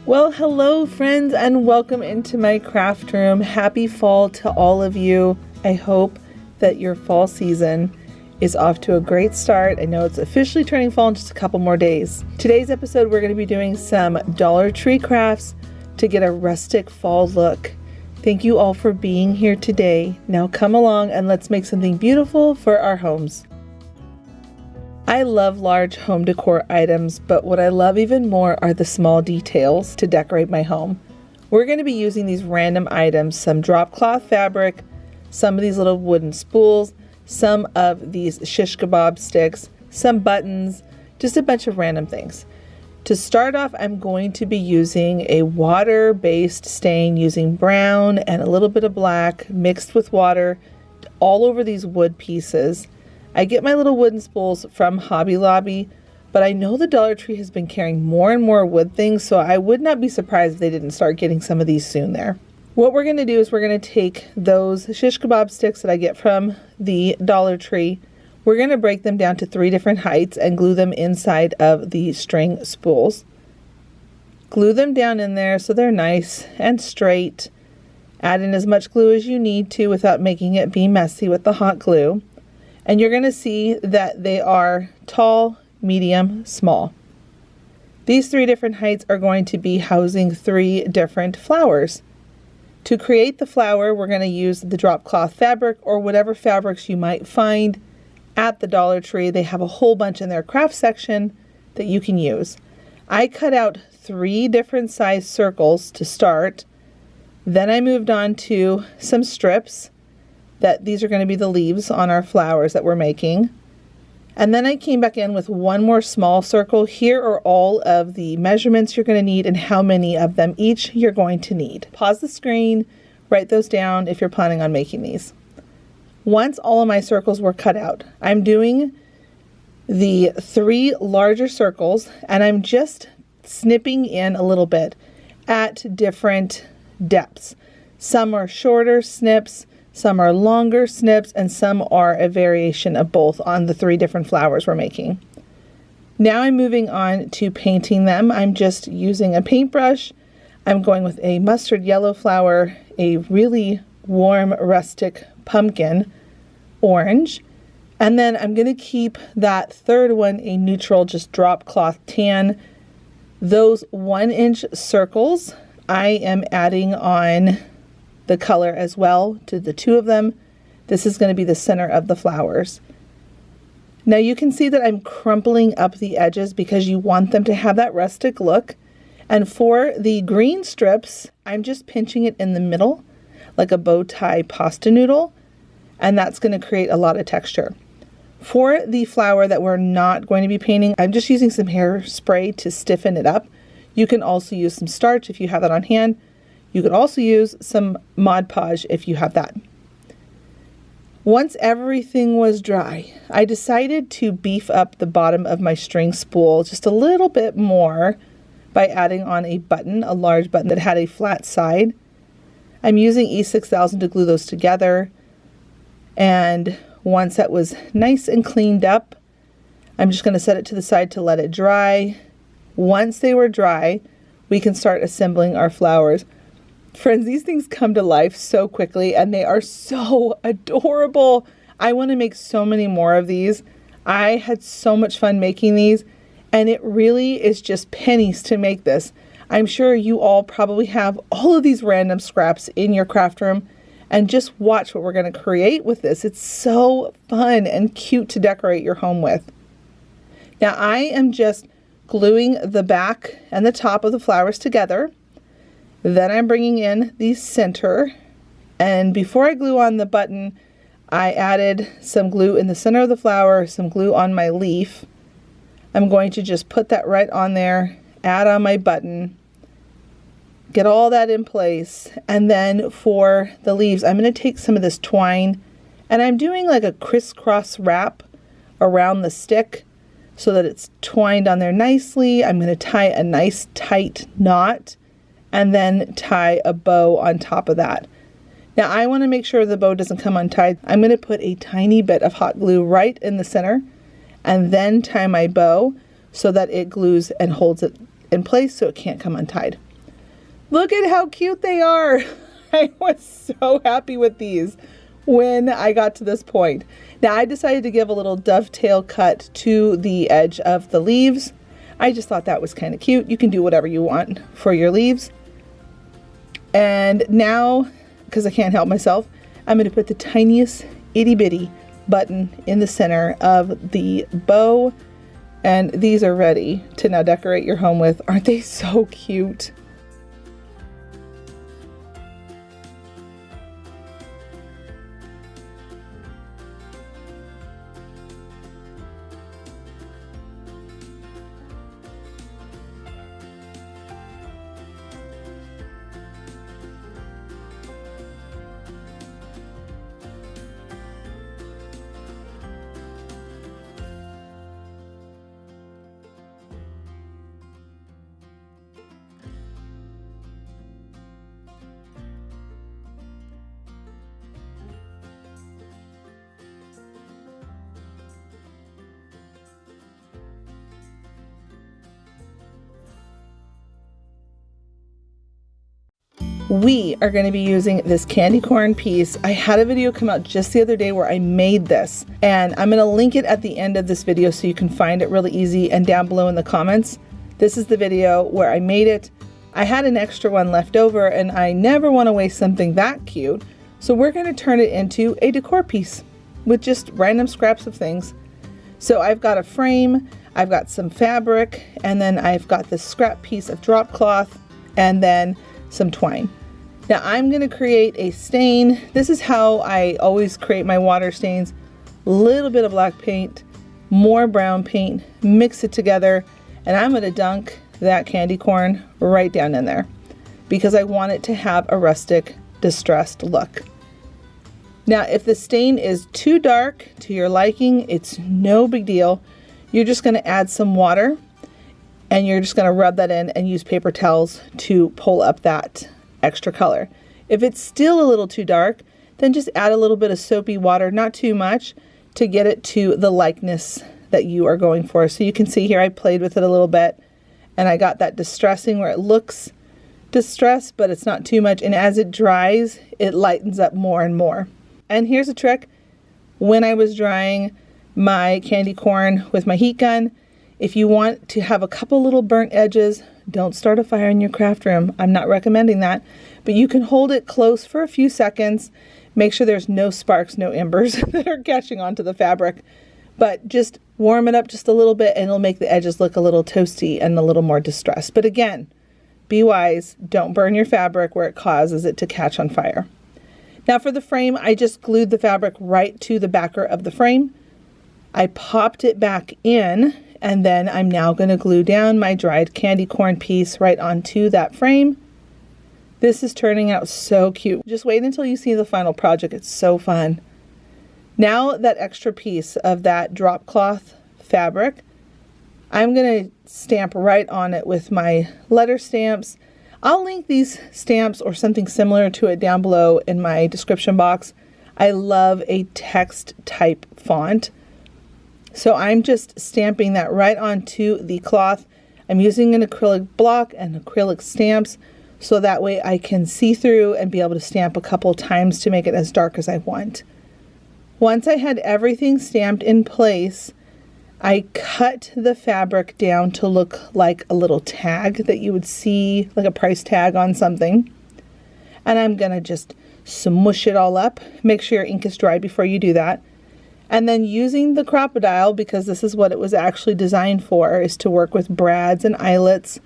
Well, hello friends, and welcome into my craft room. Happy fall to all of you. I hope that your fall season is off to a great start. I know it's officially turning fall in just a couple more days. Today's episode, we're going to be doing some Dollar Tree crafts to get a rustic fall look. Thank you all for being here today. Now come along and let's make something beautiful for our homes. I love large home decor items, but what I love even more are the small details to decorate my home. We're going to be using these random items, some drop cloth fabric, some of these little wooden spools, some of these shish kebab sticks, some buttons, just a bunch of random things. To start off, I'm going to be using a water-based stain using brown and a little bit of black mixed with water all over these wood pieces. I get my little wooden spools from Hobby Lobby, but I know the Dollar Tree has been carrying more and more wood things, so I would not be surprised if they didn't start getting some of these soon there. What we're going to do is we're going to take those shish kebab sticks that I get from the Dollar Tree. We're going to break them down to 3 different heights and glue them inside of the string spools. Glue them down in there so they're nice and straight. Add in as much glue as you need to without making it be messy with the hot glue. And you're going to see that they are tall, medium, small. These 3 different heights are going to be housing 3 different flowers. To create the flower, we're going to use the drop cloth fabric or whatever fabrics you might find at the Dollar Tree. They have a whole bunch in their craft section that you can use. I cut out 3 different size circles to start. Then I moved on to some strips. These are going to be the leaves on our flowers that we're making. And then I came back in with 1 more small circle. Here are all of the measurements you're going to need and how many of them each you're going to need. Pause the screen, write those down if you're planning on making these. Once all of my circles were cut out, I'm doing the 3 larger circles and I'm just snipping in a little bit at different depths. Some are shorter snips, some are longer snips, and some are a variation of both on the 3 different flowers we're making. Now I'm moving on to painting them. I'm just using a paintbrush. I'm going with a mustard yellow flower, a really warm rustic pumpkin orange, and then I'm going to keep that 3rd one a neutral, just drop cloth tan. Those 1-inch circles, I am adding on the color as well to the 2 of them. This is going to be the center of the flowers. Now you can see that I'm crumpling up the edges because you want them to have that rustic look. And for the green strips, I'm just pinching it in the middle like a bow tie pasta noodle, and that's going to create a lot of texture. For the flower that we're not going to be painting, I'm just using some hairspray to stiffen it up. You can also use some starch if you have that on hand. You could also use some Mod Podge if you have that. Once everything was dry, I decided to beef up the bottom of my string spool just a little bit more by adding on a button, a large button that had a flat side. I'm using E6000 to glue those together. And once that was nice and cleaned up, I'm just going to set it to the side to let it dry. Once they were dry, we can start assembling our flowers. Friends, these things come to life so quickly and they are so adorable. I want to make so many more of these. I had so much fun making these, and it really is just pennies to make this. I'm sure you all probably have all of these random scraps in your craft room, and just watch what we're going to create with this. It's so fun and cute to decorate your home with. Now I am just gluing the back and the top of the flowers together. Then I'm bringing in the center, and before I glue on the button, I added some glue in the center of the flower, some glue on my leaf. I'm going to just put that right on there, add on my button, get all that in place, and then for the leaves, I'm going to take some of this twine, and I'm doing like a crisscross wrap around the stick so that it's twined on there nicely. I'm going to tie a nice tight knot and then tie a bow on top of that. Now I want to make sure the bow doesn't come untied. I'm going to put a tiny bit of hot glue right in the center and then tie my bow so that it glues and holds it in place so it can't come untied. Look at how cute they are. I was so happy with these when I got to this point. Now I decided to give a little dovetail cut to the edge of the leaves. I just thought that was kind of cute. You can do whatever you want for your leaves. And now, because I can't help myself, I'm going to put the tiniest itty bitty button in the center of the bow. And these are ready to now decorate your home with. Aren't they so cute? We are going to be using this candy corn piece. I had a video come out just the other day where I made this, and I'm going to link it at the end of this video so you can find it really easy, and down below in the comments. This is the video where I made it. I had an extra one left over, and I never want to waste something that cute, so we're going to turn it into a decor piece with just random scraps of things. So I've got a frame, I've got some fabric, and then I've got this scrap piece of drop cloth, and then some twine. Now I'm going to create a stain. This is how I always create my water stains. A little bit of black paint, more brown paint, mix it together, and I'm going to dunk that candy corn right down in there because I want it to have a rustic, distressed look. Now if the stain is too dark to your liking, it's no big deal. You're just going to add some water and you're just going to rub that in and use paper towels to pull up that extra color. If it's still a little too dark, then just add a little bit of soapy water, not too much, to get it to the likeness that you are going for. So you can see here I played with it a little bit and I got that distressing where it looks distressed, but it's not too much. And as it dries, it lightens up more and more. And here's a trick. When I was drying my candy corn with my heat gun, if you want to have a couple little burnt edges, don't start a fire in your craft room. I'm not recommending that, but you can hold it close for a few seconds. Make sure there's no sparks, no embers that are catching onto the fabric, but just warm it up just a little bit and it'll make the edges look a little toasty and a little more distressed. But again, be wise, don't burn your fabric where it causes it to catch on fire. Now for the frame, I just glued the fabric right to the backer of the frame. I popped it back in, and then I'm now going to glue down my dried candy corn piece right onto that frame. This is turning out so cute. Just wait until you see the final project. It's so fun. Now that extra piece of that drop cloth fabric, I'm going to stamp right on it with my letter stamps. I'll link these stamps or something similar to it down below in my description box. I love a text type font. So I'm just stamping that right onto the cloth. I'm using an acrylic block and acrylic stamps so that way I can see through and be able to stamp a couple times to make it as dark as I want. Once I had everything stamped in place, I cut the fabric down to look like a little tag that you would see, like a price tag on something. And I'm going to just smush it all up. Make sure your ink is dry before you do that. And then using the crocodile, because this is what it was actually designed for, is to work with brads and eyelets.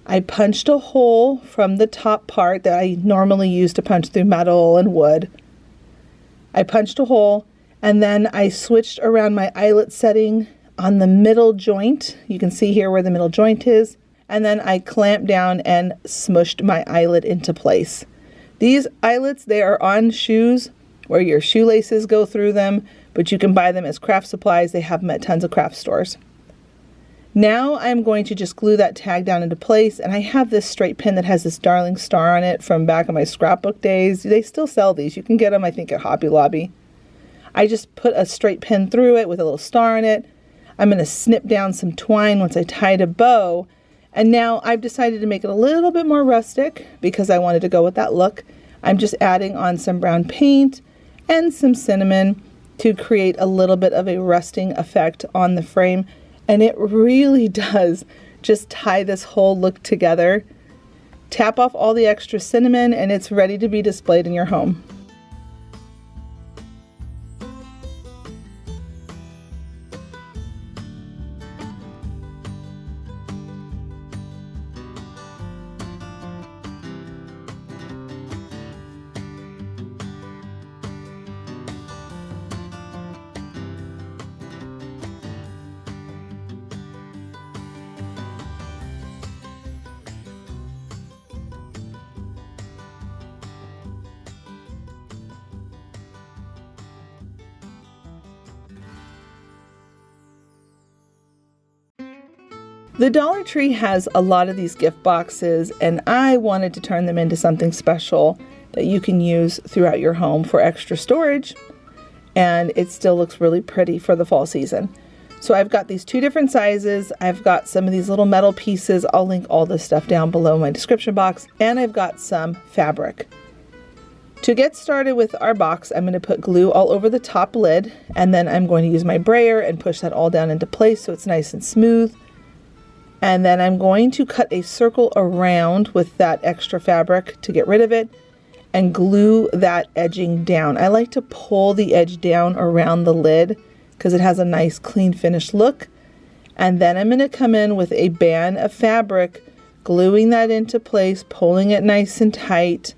I punched a hole from the top part that I normally use to punch through metal and wood. I punched a hole and then I switched around my eyelet setting on the middle joint. You can see here where the middle joint is. And then I clamped down and smushed my eyelet into place. These eyelets, they are on shoes where your shoelaces go through them, but you can buy them as craft supplies. They have them at tons of craft stores. Now I'm going to just glue that tag down into place, and I have this straight pin that has this darling star on it from back in my scrapbook days. They still sell these. You can get them, I think, at Hobby Lobby. I just put a straight pin through it with a little star in it. I'm going to snip down some twine once I tied a bow, And now I've decided to make it a little bit more rustic because I wanted to go with that look. I'm just adding on some brown paint and some cinnamon to create a little bit of a rusting effect on the frame. And it really does just tie this whole look together. Tap off all the extra cinnamon and it's ready to be displayed in your home. The Dollar Tree has a lot of these gift boxes, and I wanted to turn them into something special that you can use throughout your home for extra storage, and it still looks really pretty for the fall season. So I've got these 2 different sizes. I've got some of these little metal pieces. I'll link all this stuff down below in my description box, and I've got some fabric. To get started with our box, I'm going to put glue all over the top lid, and then I'm going to use my brayer and push that all down into place so it's nice and smooth. And then I'm going to cut a circle around with that extra fabric to get rid of it and glue that edging down. I like to pull the edge down around the lid because it has a nice clean finished look. And then I'm going to come in with a band of fabric, gluing that into place, pulling it nice and tight,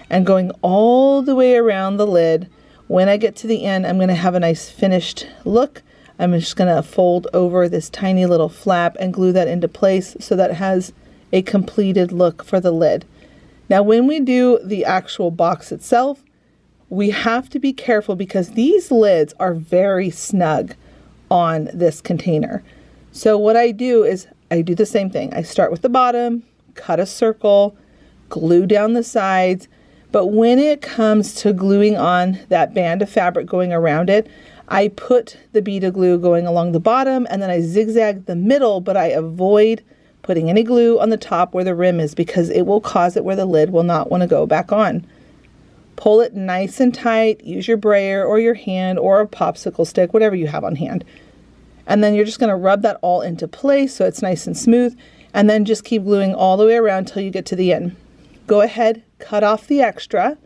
and going all the way around the lid. When I get to the end, I'm going to have a nice finished look. I'm just going to fold over this tiny little flap and glue that into place so that it has a completed look for the lid. Now when we do the actual box itself, we have to be careful because these lids are very snug on this container. So what I do is I do the same thing. I start with the bottom, cut a circle, glue down the sides, but when it comes to gluing on that band of fabric going around it, I put the bead of glue going along the bottom and then I zigzag the middle, but I avoid putting any glue on the top where the rim is because it will cause it where the lid will not want to go back on. Pull it nice and tight, use your brayer or your hand or a popsicle stick, whatever you have on hand. And then you're just going to rub that all into place so it's nice and smooth, and then just keep gluing all the way around until you get to the end. Go ahead, cut off the extra.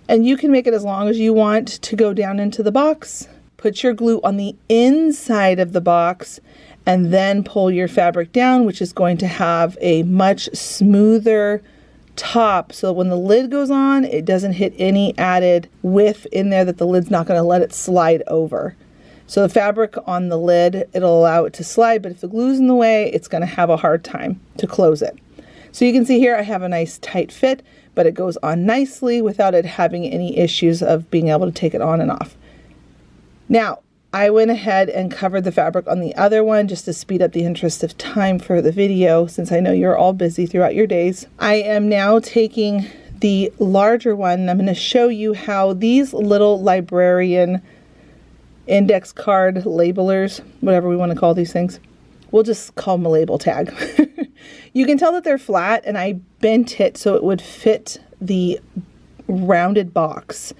And you can make it as long as you want to go down into the box. Put your glue on the inside of the box and then pull your fabric down, which is going to have a much smoother top. So when the lid goes on, it doesn't hit any added width in there that the lid's not going to let it slide over. So the fabric on the lid, it'll allow it to slide, but if the glue's in the way, it's going to have a hard time to close it. So you can see here I have a nice tight fit, but it goes on nicely without it having any issues of being able to take it on and off. Now, I went ahead and covered the fabric on the other one just to speed up the interest of time for the video, since I know you're all busy throughout your days. I am now taking the larger one and I'm going to show you how these little librarian index card labelers, whatever we want to call these things, we'll just call them a label tag. You can tell that they're flat, and I bent it so it would fit the rounded box.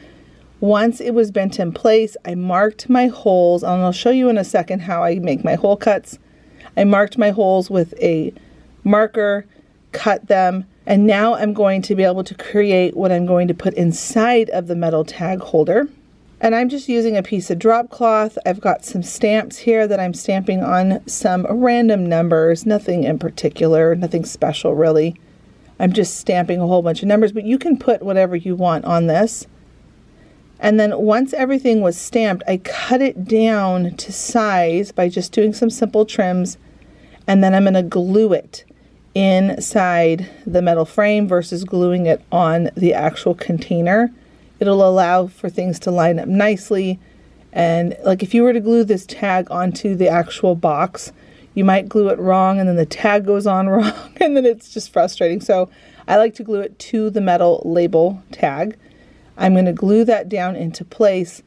Once it was bent in place, I marked my holes, and I'll show you in a second how I make my hole cuts. I marked my holes with a marker, cut them, and now I'm going to be able to create what I'm going to put inside of the metal tag holder. And I'm just using a piece of drop cloth. I've got some stamps here that I'm stamping on some random numbers, nothing in particular, nothing special really. I'm just stamping a whole bunch of numbers, but you can put whatever you want on this. And then once everything was stamped, I cut it down to size by just doing some simple trims, and then I'm going to glue it inside the metal frame versus gluing it on the actual container. It'll allow for things to line up nicely. And like if you were to glue this tag onto the actual box, you might glue it wrong and then the tag goes on wrong and then it's just frustrating. So I like to glue it to the metal label tag. I'm going to glue that down into place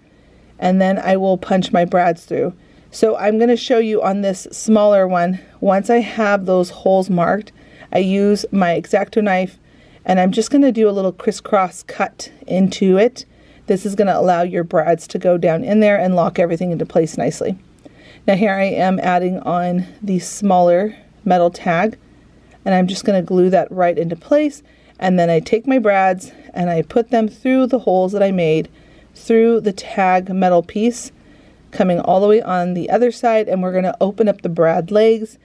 and then I will punch my brads through. So I'm going to show you on this smaller one Once I have those holes marked, I use my X-Acto knife and I'm just going to do a little crisscross cut into it. This is going to allow your brads to go down in there and lock everything into place nicely. Now here I am adding on the smaller metal tag, and I'm just going to glue that right into place, and then I take my brads and I put them through the holes that I made through the tag metal piece, coming all the way on the other side, and we're going to open up the brad legs,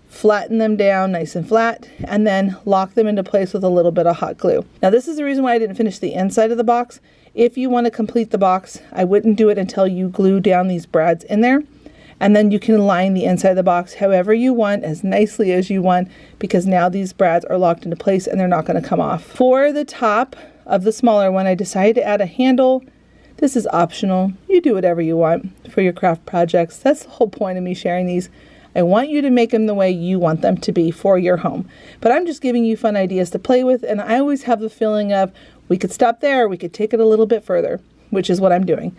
flatten them down nice and flat, and then lock them into place with a little bit of hot glue. Now this is the reason why I didn't finish the inside of the box. If you want to complete the box, I wouldn't do it until you glue down these brads in there, and then you can line the inside of the box however you want, as nicely as you want, because now these brads are locked into place and they're not going to come off. For the top of the smaller one, I decided to add a handle. This is optional. You do whatever you want for your craft projects. That's the whole point of me sharing these. I want you to make them the way you want them to be for your home. But I'm just giving you fun ideas to play with, and I always have the feeling of we could stop there, we could take it a little bit further, which is what I'm doing.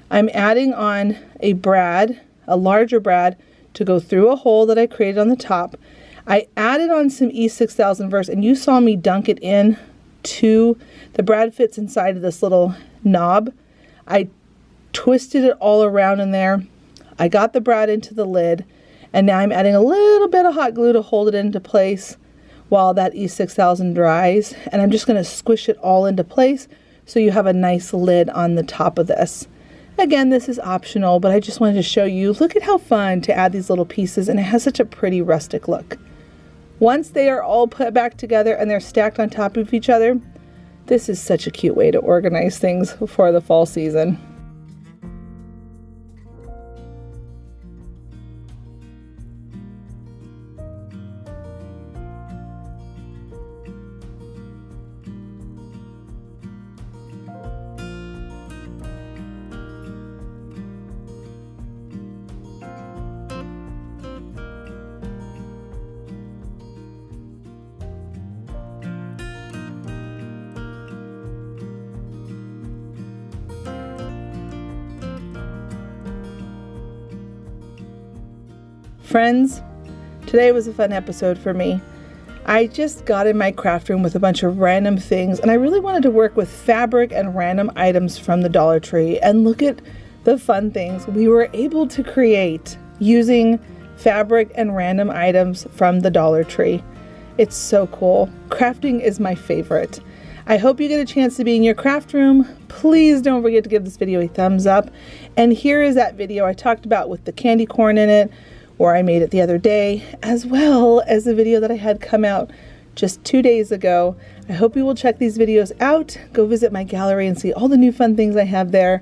I'm adding on a brad, a larger brad, to go through a hole that I created on the top. I added on some E6000 verse, and you saw me dunk it in to the brad fits inside of this little knob. I twisted it all around in there. I got the brad into the lid, and now I'm adding a little bit of hot glue to hold it into place while that E6000 dries, and I'm just going to squish it all into place so you have a nice lid on the top of this. Again, this is optional, but I just wanted to show you, look at how fun to add these little pieces, and it has such a pretty rustic look. Once they are all put back together and they're stacked on top of each other, this is such a cute way to organize things for the fall season. Friends, today was a fun episode for me. I just got in my craft room with a bunch of random things, and I really wanted to work with fabric and random items from the Dollar Tree, and look at the fun things we were able to create using fabric and random items from the Dollar Tree. It's so cool. Crafting is my favorite. I hope you get a chance to be in your craft room. Please don't forget to give this video a thumbs up. And here is that video I talked about with the candy corn in it, or I made it the other day, as well as the video that I had come out just 2 days ago. I hope you will check these videos out. Go visit my gallery and see all the new fun things I have there.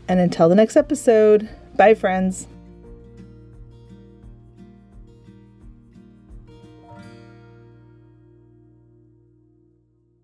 And until the next episode, bye friends.